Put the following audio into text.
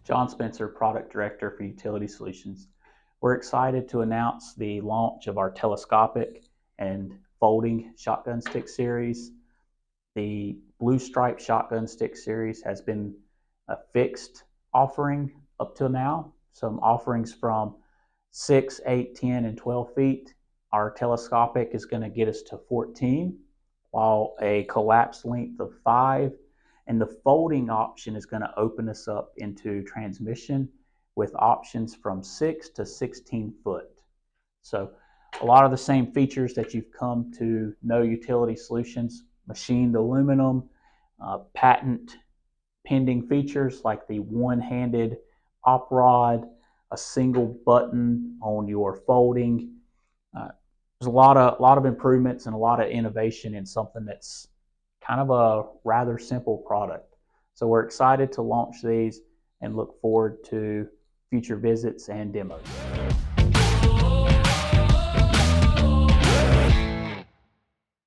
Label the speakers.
Speaker 1: John Spencer, Product Director for Utility Solutions. We're excited to announce the launch of our Telescopic and folding shotgun stick series. The Blue Stripe shotgun stick series has been a fixed offering up to now. Some offerings from 6, 8, 10, and 12 feet. Our Telescopic is going to get us to 14, while a collapsed length of 5. And the folding option is going to open us up into transmission with options from 6 to 16 foot. So a lot of the same features that you've come to know Utility Solutions, machined aluminum, patent pending features like the one-handed op rod, a single button on your folding. There's a lot of improvements and a lot of innovation in something that's kind of a rather simple product. So we're excited to launch these and look forward to future visits and demos.